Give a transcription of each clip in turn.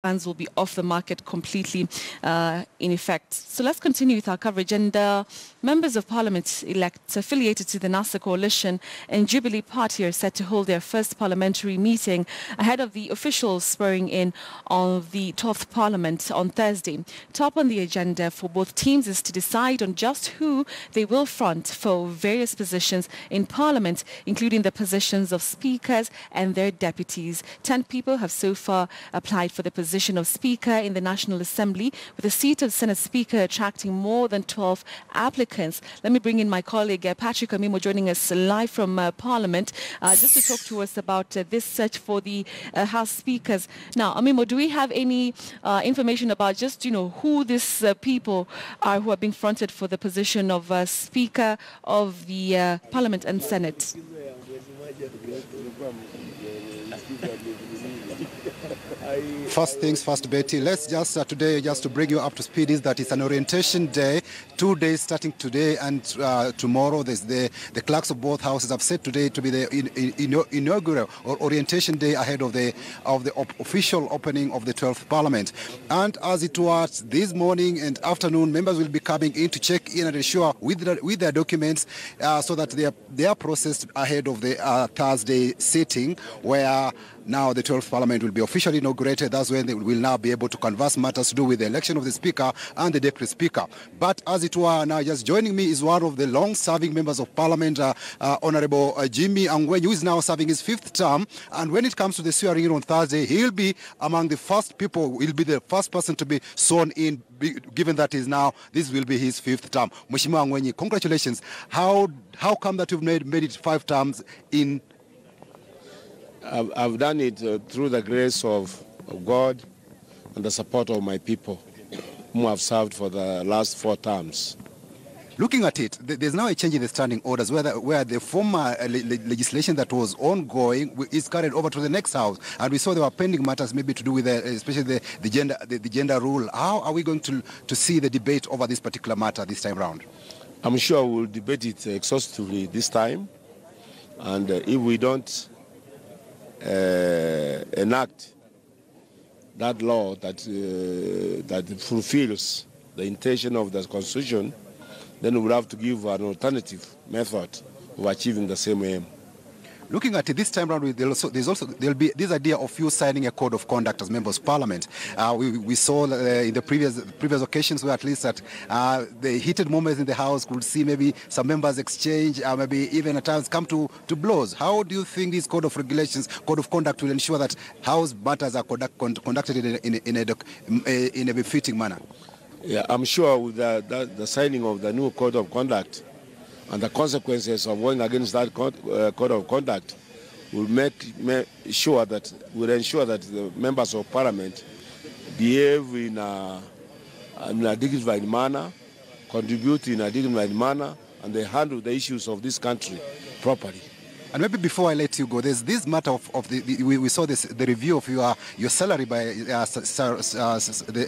Funds will be off the market completely in effect. So let's continue with our coverage. And members of Parliament-elect affiliated to the NASA Coalition and Jubilee Party are set to hold their first parliamentary meeting ahead of the official swearing in of the 12th Parliament on Thursday. Top on the agenda for both teams is to decide on just who they will front for various positions in Parliament, including the positions of speakers and their deputies. 10 people have so far applied for the position of Speaker in the National Assembly, with the seat of Senate Speaker attracting more than 12 applicants. Let me bring in my colleague Patrick Amimo joining us live from Parliament just to talk to us about this search for the House Speakers. Now, Amimo, do we have any information about just, who these people are who are being fronted for the position of Speaker of the Parliament and Senate? First things first, Betty. Let's just today, just to bring you up to speed, is that it's an orientation day, 2 days starting today and tomorrow. There's the clerks of both houses have said today to be the inaugural or orientation day ahead of the official opening of the 12th Parliament. And as it was this morning and afternoon, members will be coming in to check in and ensure with their documents so that they are processed ahead of the Thursday sitting, where now the 12th Parliament will be officially inaugurated. That's when they will now be able to converse matters to do with the election of the Speaker and the Deputy Speaker. But as it were, now just joining me is one of the long-serving members of Parliament, Honourable Jimmy Angwenyi, who is now serving his 5th term. And when it comes to the swearing in on Thursday, he'll be among the first people, he'll be the first person to be sworn in, given that this will be his 5th term. Mheshimiwa Angwenyi, congratulations. How come that you've made it 5 terms in? I've done it through the grace of God and the support of my people, whom I've served for the last 4 terms. Looking at it, there's now a change in the standing orders where the former legislation that was ongoing is carried over to the next house. And we saw there were pending matters maybe to do with especially the gender rule. How are we going to see the debate over this particular matter this time round? I'm sure we'll debate it exhaustively this time. And if we don't enact that law that fulfills the intention of the Constitution, then we will have to give an alternative method of achieving the same aim. Looking at it this time around, there'll be this idea of you signing a code of conduct as members of Parliament. We saw in the previous occasions where at least that the heated moments in the House could see maybe some members exchange, maybe even at times come to blows. How do you think this code of regulations, code of conduct, will ensure that House matters are conducted in a befitting manner? Yeah, I'm sure with the signing of the new code of conduct and the consequences of going against that code of conduct will ensure that the members of Parliament behave in a dignified manner, contribute in a dignified manner, and they handle the issues of this country properly. And maybe before I let you go, there's this matter of we saw the review of your salary by the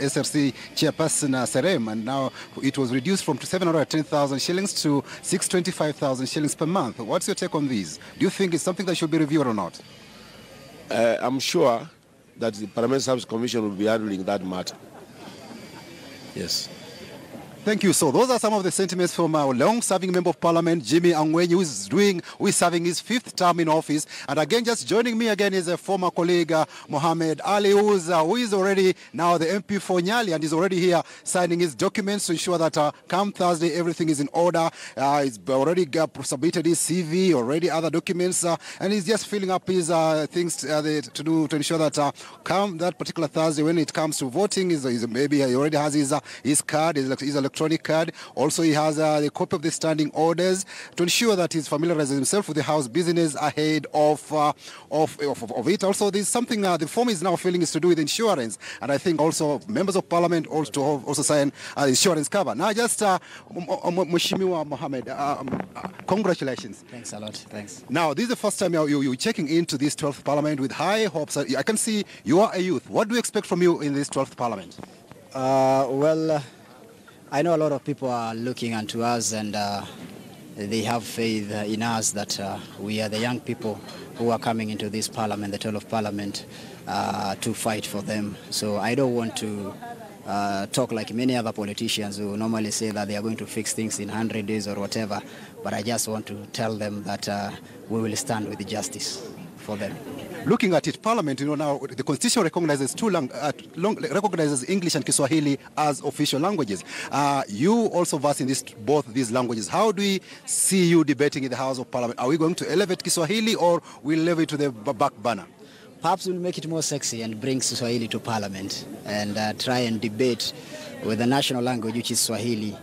SRC chairperson Serem, and now it was reduced from 710,000 shillings to 625,000 shillings per month. What's your take on these? Do you think it's something that should be reviewed or not? I'm sure that the Parliament Service Commission will be handling that matter. Yes. Thank you. So those are some of the sentiments from our long-serving Member of Parliament, Jimmy Angwenyi, who is serving his 5th term in office. And again, just joining me again is a former colleague, Mohammed Ali, who is already now the MP for Nyali and is already here signing his documents to ensure that come Thursday, everything is in order. He's already submitted his CV, already other documents, and he's just filling up his things to do to ensure that come that particular Thursday, when it comes to voting, maybe he already has his card, his electronic card. Also, he has a copy of the standing orders to ensure that he's familiarizing himself with the House business ahead of it. Also, there's something the form is now filling is to do with insurance, and I think also members of Parliament also sign insurance cover. Now, just Mheshimiwa Mohammed, congratulations. Thanks a lot. Thanks. Now, this is the first time you're checking into this 12th Parliament with high hopes. I can see you are a youth. What do you expect from you in this 12th Parliament? Well, I know a lot of people are looking unto us, and they have faith in us that we are the young people who are coming into this Parliament, the 12th Parliament, to fight for them. So I don't want to talk like many other politicians who normally say that they are going to fix things in 100 days or whatever, but I just want to tell them that we will stand with justice for them. Looking at it, Parliament, now the Constitution recognizes recognizes English and Kiswahili as official languages. You also verse in both these languages. How do we see you debating in the House of Parliament? Are we going to elevate Kiswahili or will leave it to the back burner? Perhaps we'll make it more sexy and bring Swahili to Parliament and try and debate with the national language, which is Swahili,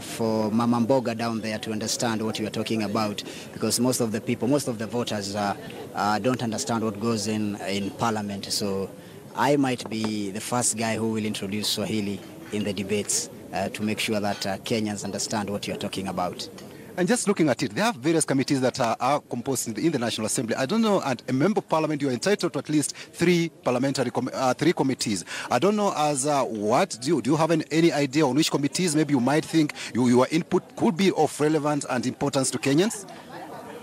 for Mama Mboga down there to understand what you are talking about, because most of the people, most of the voters don't understand what goes in Parliament. So I might be the first guy who will introduce Swahili in the debates to make sure that Kenyans understand what you are talking about. And just looking at it, there are various committees that are composed in the National Assembly. I don't know, at a member of Parliament, you're entitled to at least three committees. I don't know do you have any idea on which committees maybe you might think your input could be of relevance and importance to Kenyans?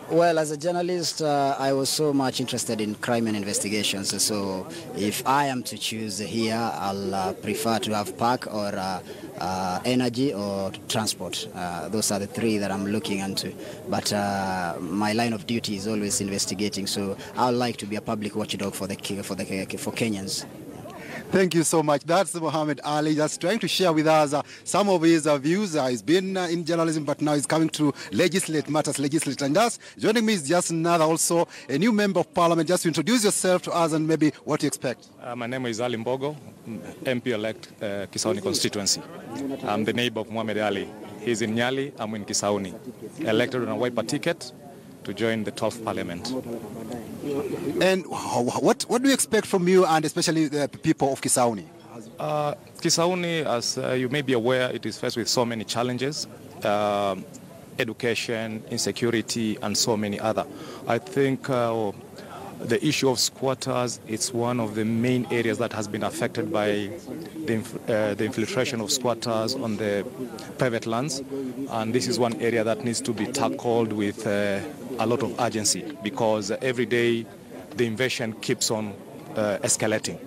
Well, as a journalist, I was so much interested in crime and investigations. So if I am to choose here, I'll prefer to have park or energy or transport. Those are the three that I'm looking into. But my line of duty is always investigating. So I would like to be a public watchdog for Kenyans. Thank you so much. That's Mohammed Ali, just trying to share with us some of his views. He's been in journalism, but now he's coming to legislate And just joining me is just another, also a new member of Parliament. Just to introduce yourself to us and maybe what you expect. My name is Ali Mbogo, MP-elect Kisauni constituency. I'm the neighbor of Mohammed Ali. He's in Nyali, I'm in Kisauni. Elected on a wiper ticket to join the 12th Parliament. And what do you expect from you and especially the people of Kisauni? Kisauni, as you may be aware, it is faced with so many challenges, education, insecurity, and so many other. I think the issue of squatters, it's one of the main areas that has been affected by the infiltration of squatters on the private lands. And this is one area that needs to be tackled with a lot of urgency, because every day the invasion keeps on escalating.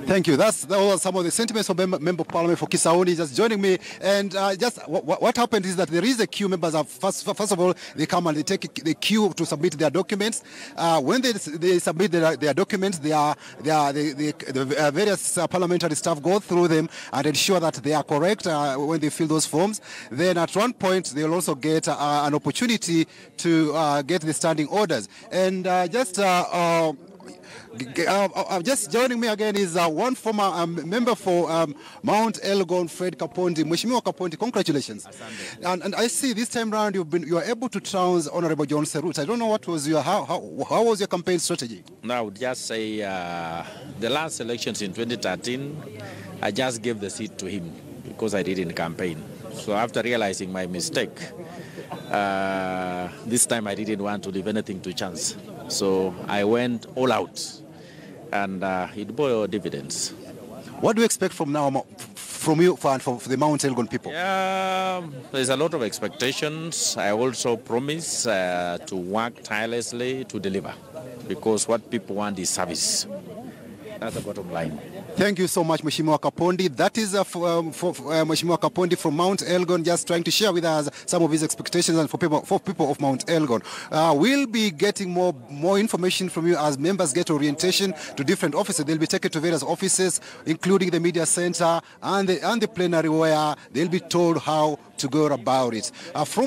Thank you. Those are some of the sentiments of Member of Parliament for Kisauni just joining me. And just what happened is that there is a queue. Members are first of all, they come and they take the queue to submit their documents. When they submit their documents, the various parliamentary staff go through them and ensure that they are correct when they fill those forms. Then at one point, they'll also get an opportunity to get the standing orders. And just joining me again is one former member for Mount Elgon, Fred Kapondi. Mheshimiwa Kapondi, congratulations. And I see this time around you are able to trounce Honorable John Serut. I don't know what was how was your campaign strategy? No, I would just say the last elections in 2013, I just gave the seat to him because I didn't campaign. So after realizing my mistake, this time I didn't want to leave anything to chance. So I went all out, and it bore dividends. What do you expect from now, from you, for the Mount Elgon people? Yeah, there's a lot of expectations. I also promise to work tirelessly to deliver, because what people want is service. That's the bottom line. Thank you so much, Mheshimiwa Kapondi. That is for Mheshimiwa Kapondi from Mount Elgon, just trying to share with us some of his expectations and for people of Mount Elgon. We'll be getting more information from you as members get orientation to different offices. They'll be taken to various offices, including the media center and the plenary, where they'll be told how to go about it. From